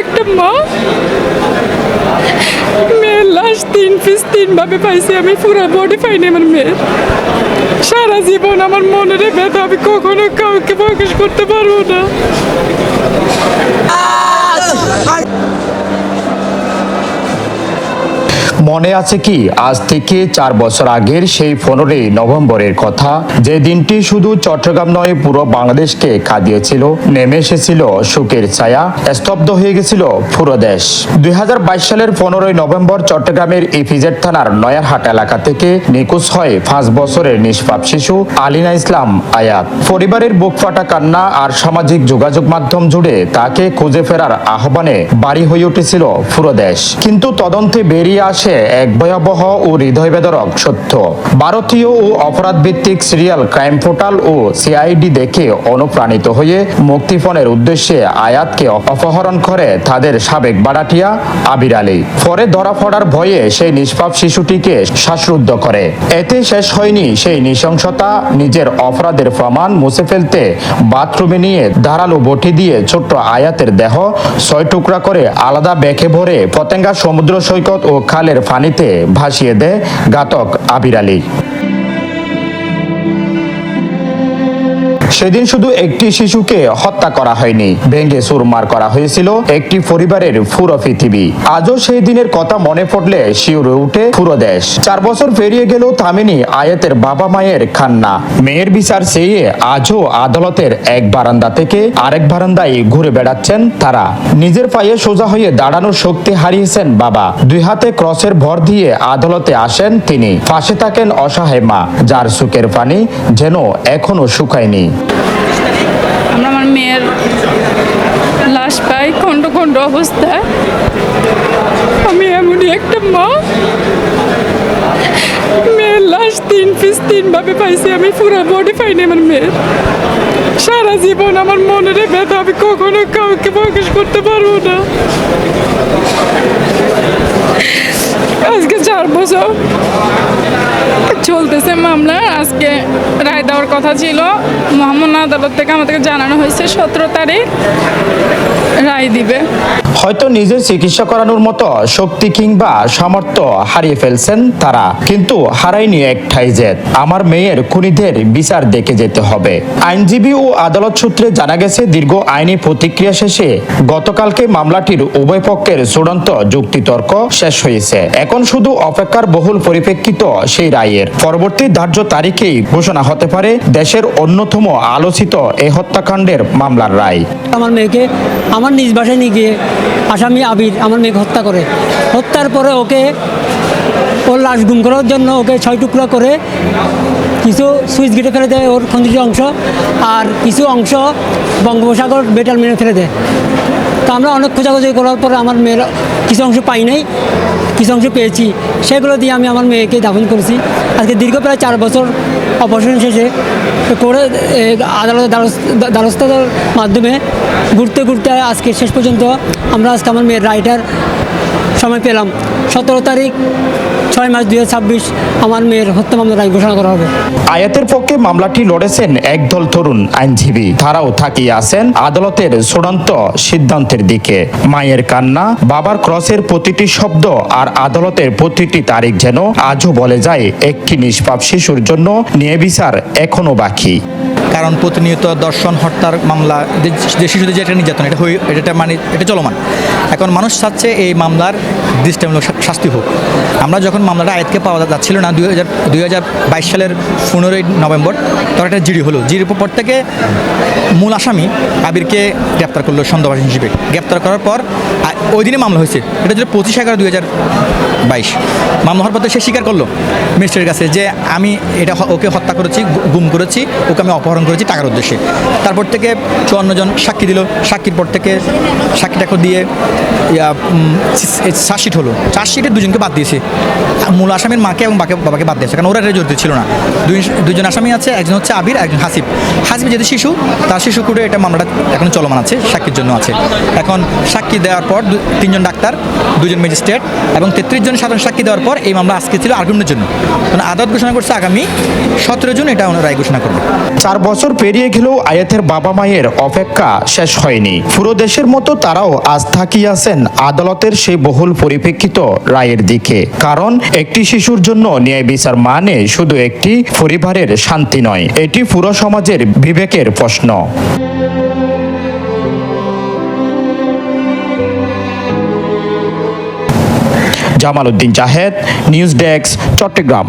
একটা মা, মেয়ের লাশ 3 পিস 3 ভাবে পাইছি আমি, পুরো বডি পাইনি আমার মেয়ের। সারা জীবন আমার মনের ব্যথা আমি কখনো কাউকে প্রকাশ করতে পারবো না। মনে আছে কি আজ থেকে 4 বছর আগের সেই 15ই নভেম্বরের কথা, যে দিনটি শুধু চট্টগ্রাম নয় পুরো বাংলাদেশকে কাঁদিয়েছিল। নেমে এসেছিল শোকের ছায়া, স্তব্ধ হয়ে গেছিল পুরো দেশ। 2022 সালের 15ই নভেম্বর চট্টগ্রামের ইপিজেড থানার নয়ারহাট এলাকা থেকে নিখোঁজ হয় 5 বছরের নিষ্পাপ শিশু আলিনা ইসলাম আয়াত। পরিবারের বুক ফাটা কান্না আর সামাজিক যোগাযোগ মাধ্যম জুড়ে তাকে খুঁজে ফেরার আহ্বানে বাড়ি হয়ে উঠেছিল পুরো দেশ। কিন্তু তদন্তে বেরিয়ে আসে এক ভয়াবহ ও হৃদয়বেদরক সত্য। ভারতীয় ও অপরাধ ভিত্তিক সিরিয়াল ক্রাইম পোর্টাল ও সিআইডি দেখে অনুপ্রাণিত হয়ে মুক্তিপণের উদ্দেশ্যে আয়াতকে অপহরণ করে তাদের সাবেক ভাড়াটিয়া আবির আলী। পরে ধরা পড়ার ভয়ে সেই নিষ্পাপ শিশুটিকে শ্বাসরুদ্ধ করে। এতে শেষ হয়নি সেই নৃশংসতা, নিজের অপরাধের প্রমাণ মুছে ফেলতে বাথরুমে নিয়ে ধারালো বটি দিয়ে ছোট্ট আয়াতের দেহ 6 টুকরা করে আলাদা ব্যাগে ভরে পতেঙ্গা সমুদ্র সৈকত ও খালের পানিতে ভাসিয়ে দেয় ঘাতক আবির আলী। সেদিন শুধু একটি শিশুকে হত্যা করা হয়নি, ভেঙে চুরমার করা হয়েছিল একটি পরিবারের পুরো পৃথিবী। আজও সেই দিনের কথা মনে পড়লে শিউরে উঠে পুরো দেশ। 4 বছর পেরিয়ে গেলেও থামেনি আয়াতের বাবা মায়ের কান্না। মেয়ের বিচার চেয়ে আজও আদালতের এক বারান্দা থেকে আরেক বারান্দায় ঘুরে বেড়াচ্ছেন তারা। নিজের পায়ে সোজা হয়ে দাঁড়ানোর শক্তি হারিয়েছেন বাবা। 2 হাতে ক্রসের ভর দিয়ে আদালতে আসেন তিনি। পাশে থাকেন অসহায় মা, যার চোখের পানি যেন এখনো শুকায়নি। আমরা আমার মেয়ের লাশ পাই খণ্ড খণ্ড অবস্থায়। আমি এমনই একটা মা, মেয়ের লাশ 3 পিস 3 ভাবে পাইছি আমি, পুরো বডি পাইনি আমার মেয়ের। সারা জীবন আমার মনের ব্যথা আমি কখনো কাউকে প্রকাশ করতে পারবো না। আজকে 4 বছর চলতেছে মামলা। আজকে রায় দেওয়ার কথা ছিল, মহামান্য আদালত থেকে আমাদেরকে জানানো হয়েছে 17 তারিখ রায় দিবে। হয়তো নিজের চিকিৎসা করানোর মতো শক্তি কিংবা সামর্থ্য হারিয়ে ফেলছেন তারা, কিন্তু হারায়নি একটাই জেদ, আমার মেয়ের খুনিদের বিচার দেখে যেতে হবে। আইনজীবী ও আদালত সূত্রে জানা গেছে, দীর্ঘ আইনি প্রতিক্রিয়া শেষে গতকালকে মামলাটির উভয় পক্ষের চূড়ান্ত যুক্তিতর্ক শেষ হয়েছে। এখন শুধু অপেক্ষার বহুল পরিপ্রেক্ষিত সেই রায়ের। পরবর্তী ধার্য তারিখেই ঘোষণা হতে পারে দেশের অন্যতম আলোচিত এই হত্যাকাণ্ডের মামলার রায়। আমার মেয়েকে আমার নিজ বাসায় নিয়ে গিয়ে আসামি আবির আমার মেয়েকে হত্যা করে। হত্যার পরে ওর লাশ গুম করার জন্য ওকে 6 টুকরা করে কিছু সুইচ গেটে ফেলে দেয়, ওর খন্ডিত অংশ, আর কিছু অংশ বঙ্গোপসাগর বেটাল মেরে ফেলে দেয়। তো আমরা অনেক খোঁজাখুঁজি করার পরে আমার মেয়ের কিছু অংশ পাই নাই, কিছু অংশ পেয়েছি। সেগুলো দিয়ে আমি আমার মেয়েকে দাফন করেছি। আজকে দীর্ঘ প্রায় 4 বছর অপারেশন শেষে করে আদালতের দ্বারস্থার মাধ্যমে ঘুরতে ঘুরতে আজকে শেষ পর্যন্ত আমরা আজকে আমার মেয়ের রায়টার সময় পেলাম। 17 তারিখ 6 মার্চ 2026 আমার মেয়ের হত্যা মামলার রায় ঘোষণা করা হবে। আয়াতের পক্ষে মামলাটি লড়েছেন একদল তরুণ আইনজীবী। তারাও তাকিয়ে আছেন আদালতের চূড়ান্ত সিদ্ধান্তের দিকে। মায়ের কান্না, বাবার ক্রসের প্রতিটি শব্দ আর আদালতের প্রতিটি তারিখ যেন আজও বলে যায় একটি নিষ্পাপ শিশুর জন্য ন্যায় বিচার এখনো বাকি। কারণ প্রতিনিয়ত দর্শন হত্যার মামলা, যে শিশুদের যেটা নির্যাতন এটা চলমান। এখন মানুষ চাচ্ছে এই মামলার দৃষ্টান্তমূলক শাস্তি হোক। আমরা যখন মামলাটা আয়াতকে পাওয়া যাচ্ছিল না 2022 সালের 15ই নভেম্বর, তখন একটা জিডি হলো। জিডির পর থেকে মূল আসামি আবিরকে গ্রেপ্তার করলো সন্দেহভাজন হিসেবে। গ্রেপ্তার করার পর ওই দিনে মামলা হয়েছে, এটা ছিল 25/11/2022। মামলা হওয়ার পর সে স্বীকার করলো ম্যাজিস্ট্রেটের কাছে যে আমি ওকে হত্যা করেছি, গুম করেছি, ওকে আমি অপহরণ করেছি টাকার উদ্দেশ্যে। তারপর থেকে 54 জন সাক্ষী দিল। সাক্ষীর পর থেকে সাক্ষীটাকে দিয়ে চার্জশিট হলো। চার্জশিট চার্জশিটে দুজনকে বাদ দিয়েছে, মূল আসামির মাকে এবং বাবাকে বাদ দিয়েছে, কারণ ওরা এটা জড়িত ছিল না। দুজন আসামি আছে, একজন হচ্ছে আবির, একজন হাসিব। হাসিব যেহেতু শিশু, তার শিশু কোর্টে এটা মামলাটা এখন চলমান আছে, সাক্ষীর জন্য আছে। এখন সাক্ষী দেওয়ার পর 3 জন ডাক্তার, 2 জন ম্যাজিস্ট্রেট এবং 33 জন সাধারণ সাক্ষী দেওয়ার পর এই মামলা আজকে ছিল আর্গুমেন্টের জন্য। কারণ আদালত ঘোষণা করছে আগামী 17 জুন এটা রায় ঘোষণা করবে। 4 বছর পেরিয়ে গেলেও আয়াতের বাবা মায়ের অপেক্ষা শেষ হয়নি। পুরো দেশের মতো তারাও আজ তাকিয়ে আছেন আদালতের সেই বহুল পরিপ্রেক্ষিত রায়ের দিকে। কারণ একটি শিশুর জন্য ন্যায় বিচার মানে শুধু একটি পরিবারের শান্তি নয়, এটি পুরো সমাজের বিবেকের প্রশ্ন। Jamal Uddin Zahed, news desk, Chittagong.